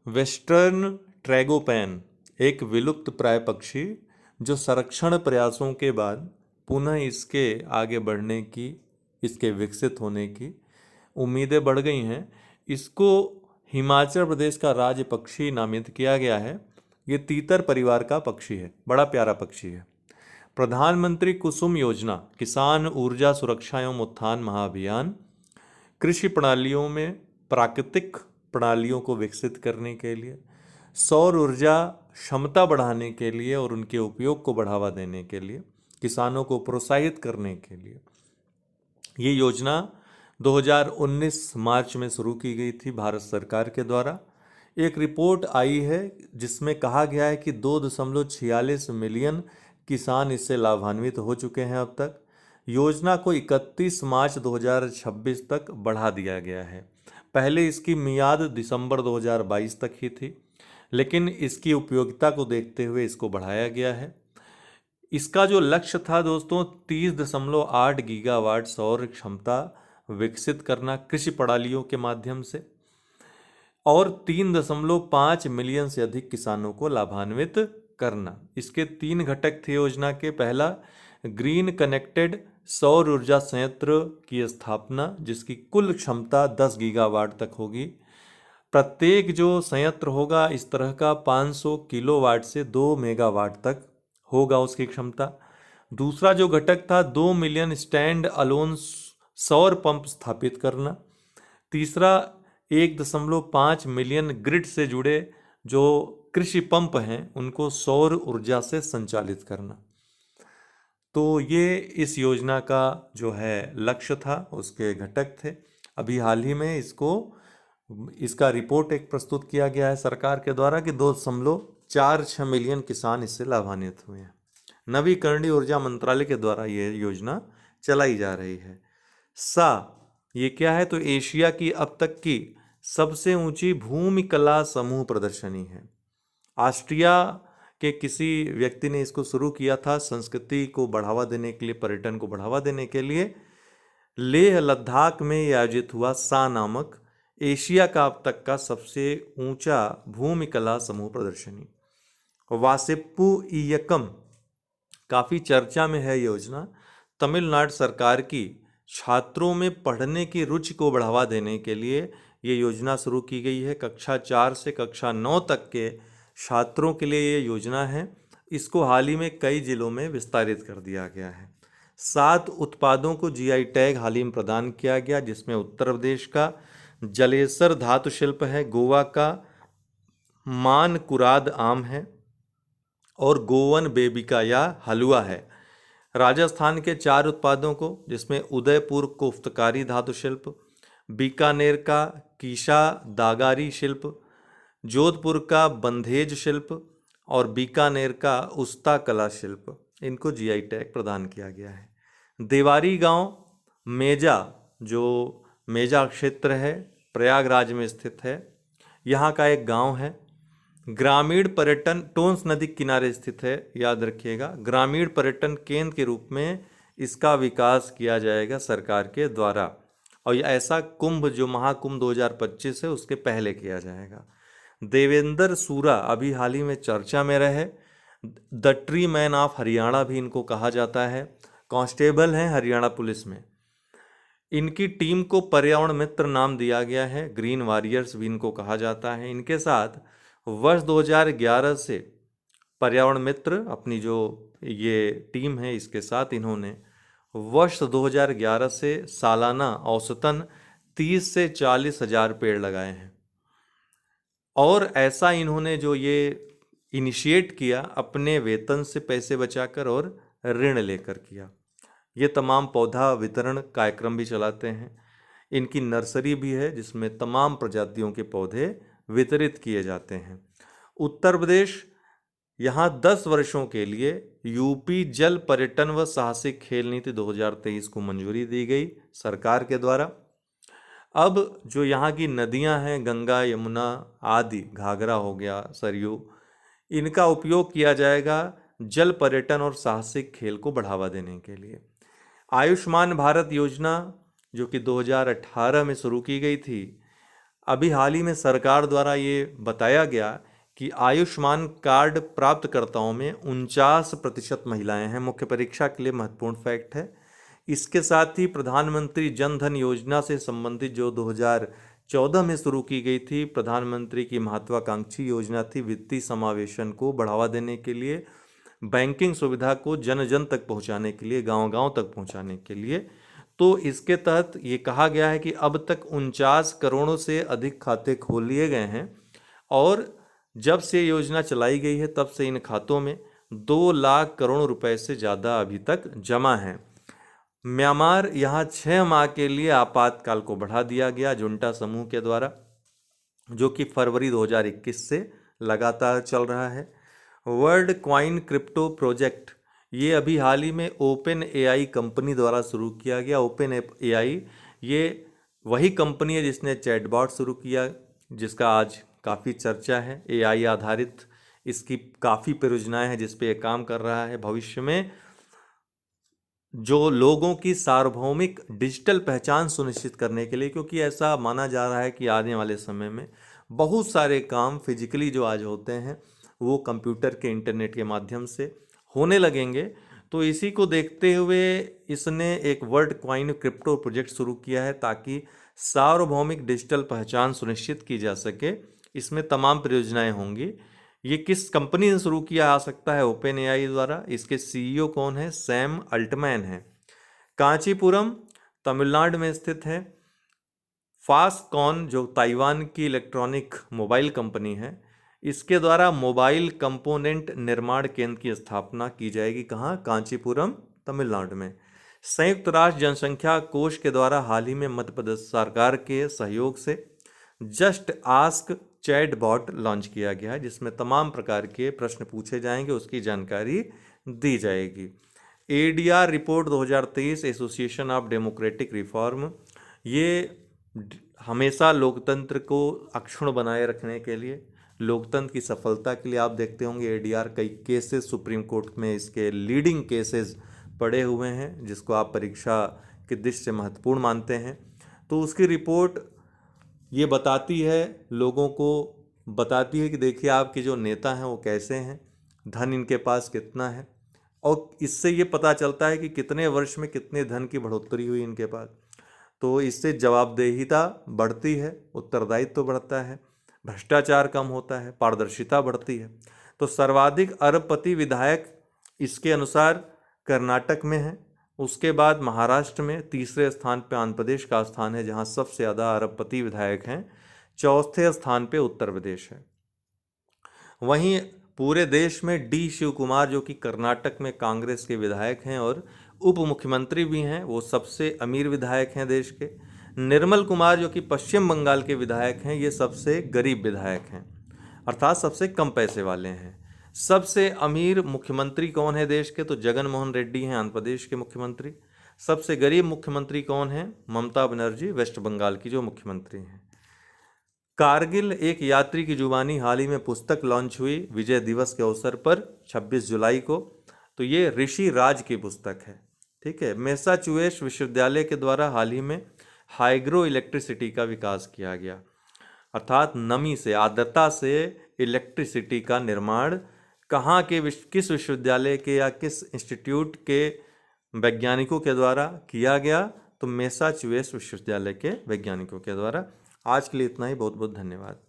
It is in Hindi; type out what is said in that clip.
वेस्टर्न ट्रैगोपैन एक विलुप्त प्राय पक्षी जो संरक्षण प्रयासों के बाद पुनः इसके आगे बढ़ने की, इसके विकसित होने की उम्मीदें बढ़ गई हैं। इसको हिमाचल प्रदेश का राज्य पक्षी नामित किया गया है। ये तीतर परिवार का पक्षी है, बड़ा प्यारा पक्षी है। प्रधानमंत्री कुसुम योजना, किसान ऊर्जा सुरक्षा एवं उत्थान महाअभियान, कृषि प्रणालियों में प्राकृतिक प्रणालियों को विकसित करने के लिए, सौर ऊर्जा क्षमता बढ़ाने के लिए और उनके उपयोग को बढ़ावा देने के लिए, किसानों को प्रोत्साहित करने के लिए ये योजना 2019 मार्च में शुरू की गई थी भारत सरकार के द्वारा। एक रिपोर्ट आई है जिसमें कहा गया है कि 2.46 मिलियन किसान इससे लाभान्वित हो चुके हैं अब तक। योजना को 31 मार्च 2026 तक बढ़ा दिया गया है। पहले इसकी मियाद दिसंबर 2022 तक ही थी, लेकिन इसकी उपयोगिता को देखते हुए इसको बढ़ाया गया है। इसका जो लक्ष्य था दोस्तों, 30.8 गीगावाट सौर क्षमता विकसित करना कृषि प्रणालियों के माध्यम से, और 3.5 मिलियन से अधिक किसानों को लाभान्वित करना। इसके 3 घटक थे योजना के। पहला, ग्रीन कनेक्टेड सौर ऊर्जा संयंत्र की स्थापना, जिसकी कुल क्षमता 10 गीगावाट तक होगी। प्रत्येक जो संयंत्र होगा इस तरह का 500 किलोवाट से 2 मेगावाट तक होगा उसकी क्षमता। दूसरा जो घटक था, 2 मिलियन स्टैंड अलोन सौर पंप स्थापित करना। तीसरा, 1.5 मिलियन ग्रिड से जुड़े जो कृषि पंप हैं उनको सौर ऊर्जा से संचालित करना। तो ये इस योजना का जो है लक्ष्य था, उसके घटक थे। अभी हाल ही में इसका रिपोर्ट एक प्रस्तुत किया गया है सरकार के द्वारा कि 2.46 मिलियन किसान इससे लाभान्वित हुए हैं। नवीकरणीय ऊर्जा मंत्रालय के द्वारा ये योजना चलाई जा रही है। ये क्या है? तो एशिया की अब तक की सबसे ऊंची भूमि कला समूह प्रदर्शनी है। ऑस्ट्रिया के किसी व्यक्ति ने इसको शुरू किया था संस्कृति को बढ़ावा देने के लिए, पर्यटन को बढ़ावा देने के लिए। लेह लद्दाख में यह आयोजित हुआ नामक एशिया का अब तक का सबसे ऊंचा भूमि कला समूह प्रदर्शनी। वासेप्पु इयक्कम काफ़ी चर्चा में है योजना। तमिलनाडु सरकार की छात्रों में पढ़ने की रुचि को बढ़ावा देने के लिए ये योजना शुरू की गई है। कक्षा 4 से कक्षा 9 तक के छात्रों के लिए ये योजना है। इसको हाल ही में कई जिलों में विस्तारित कर दिया गया है। 7 उत्पादों को जीआई टैग हाल ही में प्रदान किया गया, जिसमें उत्तर प्रदेश का जलेसर धातु शिल्प है, गोवा का मानकुराद आम है और गोवन बेबिका या हलवा है। राजस्थान के 4 उत्पादों को, जिसमें उदयपुर कोफ्तकारी धातु शिल्प, बीकानेर का कीशा दागारी शिल्प, जोधपुर का बंधेज शिल्प और बीकानेर का उस्ता कला शिल्प, इनको जीआई टैग प्रदान किया गया है। देवारी गांव मेजा, जो मेजा क्षेत्र है, प्रयागराज में स्थित है, यहाँ का एक गांव है। ग्रामीण पर्यटन टोंस नदी के किनारे स्थित है, याद रखिएगा। ग्रामीण पर्यटन केंद्र के रूप में इसका विकास किया जाएगा सरकार के द्वारा, और ऐसा कुंभ जो महाकुंभ 2025 है उसके पहले किया जाएगा। देवेंद्र सूरा अभी हाल ही में चर्चा में रहे। The tree man of Haryana भी इनको कहा जाता है। कांस्टेबल हैं हरियाणा पुलिस में। इनकी टीम को पर्यावरण मित्र नाम दिया गया है, ग्रीन वॉरियर्स भी इनको कहा जाता है। इनके साथ वर्ष 2011 से पर्यावरण मित्र अपनी जो ये टीम है इसके साथ इन्होंने वर्ष 2011 से सालाना औसतन 30 से 40 हजार पेड़ लगाए हैं। और ऐसा इन्होंने जो ये इनिशिएट किया अपने वेतन से पैसे बचाकर और ऋण लेकर किया। ये तमाम पौधा वितरण कार्यक्रम भी चलाते हैं। इनकी नर्सरी भी है जिसमें तमाम प्रजातियों के पौधे वितरित किए जाते हैं। उत्तर प्रदेश, यहाँ 10 वर्षों के लिए यूपी जल पर्यटन व साहसिक खेल नीति 2023 को मंजूरी दी गई सरकार के द्वारा। अब जो यहाँ की नदियाँ हैं, गंगा यमुना आदि, घाघरा हो गया, सरयू, इनका उपयोग किया जाएगा जल पर्यटन और साहसिक खेल को बढ़ावा देने के लिए। आयुष्मान भारत योजना जो कि 2018 में शुरू की गई थी, अभी हाल ही में सरकार द्वारा ये बताया गया कि आयुष्मान कार्ड प्राप्तकर्ताओं में 49% महिलाएं हैं। मुख्य परीक्षा के लिए महत्वपूर्ण फैक्ट है। इसके साथ ही प्रधानमंत्री जन धन योजना से संबंधित जो 2014 में शुरू की गई थी, प्रधानमंत्री की महत्वाकांक्षी योजना थी, वित्तीय समावेशन को बढ़ावा देने के लिए, बैंकिंग सुविधा को जन जन तक पहुंचाने के लिए, गांव-गांव तक पहुंचाने के लिए। तो इसके तहत ये कहा गया है कि अब तक 49 करोड़ से अधिक खाते खोल लिए गए हैं और जब से योजना चलाई गई है तब से इन खातों में 2 लाख करोड़ रुपए से ज़्यादा अभी तक जमा है। म्यांमार यहाँ 6 माह के लिए आपातकाल को बढ़ा दिया गया जुंटा समूह के द्वारा, जो कि फरवरी 2021 से लगातार चल रहा है। वर्ल्ड क्वाइन क्रिप्टो प्रोजेक्ट ये अभी हाल ही में ओपन एआई कंपनी द्वारा शुरू किया गया। ओपन एआई ये वही कंपनी है जिसने चैटबॉट शुरू किया, जिसका आज काफ़ी चर्चा है। एआई आधारित इसकी काफ़ी परियोजनाएं हैं जिस पे ये काम कर रहा है। भविष्य में जो लोगों की सार्वभौमिक डिजिटल पहचान सुनिश्चित करने के लिए, क्योंकि ऐसा माना जा रहा है कि आने वाले समय में बहुत सारे काम फिजिकली जो आज होते हैं वो कंप्यूटर के इंटरनेट के माध्यम से होने लगेंगे, तो इसी को देखते हुए इसने एक वर्ल्ड क्वाइन क्रिप्टो प्रोजेक्ट शुरू किया है ताकि सार्वभौमिक डिजिटल पहचान सुनिश्चित की जा सके। इसमें तमाम परियोजनाएं होंगी। ये किस कंपनी ने शुरू किया आ सकता है? ओपन एआई द्वारा। इसके सीईओ कौन है? सैम अल्टमैन है। कांचीपुरम तमिलनाडु में स्थित है। फास्टकॉन जो ताइवान की इलेक्ट्रॉनिक मोबाइल कंपनी है, इसके द्वारा मोबाइल कंपोनेंट निर्माण केंद्र की स्थापना की जाएगी। कहाँ? कांचीपुरम तमिलनाडु में। संयुक्त राष्ट्र जनसंख्या कोष के द्वारा हाल ही में मध्य प्रदेश सरकार के सहयोग से just ask chat bot launch किया गया है, जिसमें तमाम प्रकार के प्रश्न पूछे जाएंगे, उसकी जानकारी दी जाएगी। ADR report 2023 association of democratic reform ये हमेशा लोकतंत्र को अक्षुण्ण बनाए रखने के लिए, लोकतंत्र की सफलता के लिए, आप देखते होंगे एडीआर कई केसेस सुप्रीम कोर्ट में इसके लीडिंग केसेस पड़े हुए हैं, जिसको आप परीक्षा की दृष्टि से महत्वपूर्ण मानते हैं। तो उसकी रिपोर्ट ये बताती है, लोगों को बताती है कि देखिए आपके जो नेता हैं वो कैसे हैं, धन इनके पास कितना है, और इससे ये पता चलता है कि कितने वर्ष में कितने धन की बढ़ोतरी हुई इनके पास। तो इससे जवाबदेहिता बढ़ती है, उत्तरदायित्व बढ़ता है, भ्रष्टाचार कम होता है, पारदर्शिता बढ़ती है। तो सर्वाधिक अरबपति विधायक इसके अनुसार कर्नाटक में है। उसके बाद महाराष्ट्र में, तीसरे स्थान पे आंध्र प्रदेश का स्थान है जहां सबसे ज़्यादा अरबपति विधायक हैं। चौथे स्थान पे उत्तर प्रदेश है। वहीं पूरे देश में डी शिव कुमार जो कि कर्नाटक में कांग्रेस के विधायक हैं और उप मुख्यमंत्री भी हैं, वो सबसे अमीर विधायक हैं देश के। निर्मल कुमार जो कि पश्चिम बंगाल के विधायक हैं, ये सबसे गरीब विधायक हैं, अर्थात सबसे कम पैसे वाले हैं। सबसे अमीर मुख्यमंत्री कौन है देश के? तो जगन मोहन रेड्डी हैं, आंध्र प्रदेश के मुख्यमंत्री। सबसे गरीब मुख्यमंत्री कौन है? ममता बनर्जी, वेस्ट बंगाल की जो मुख्यमंत्री हैं। कारगिल एक यात्री की जुबानी हाल ही में पुस्तक लॉन्च हुई विजय दिवस के अवसर पर 26 जुलाई को। तो ये ऋषि राज की पुस्तक है, ठीक है। मैसाचुसेट्स विश्वविद्यालय के द्वारा हाल ही में हाइग्रो इलेक्ट्रिसिटी का विकास किया गया, अर्थात नमी से, आर्द्रता से इलेक्ट्रिसिटी का निर्माण कहाँ के किस विश्वविद्यालय के या किस इंस्टीट्यूट के वैज्ञानिकों के द्वारा किया गया? तो मैसाचुसेट्स विश्वविद्यालय के वैज्ञानिकों के द्वारा। आज के लिए इतना ही। बहुत बहुत धन्यवाद।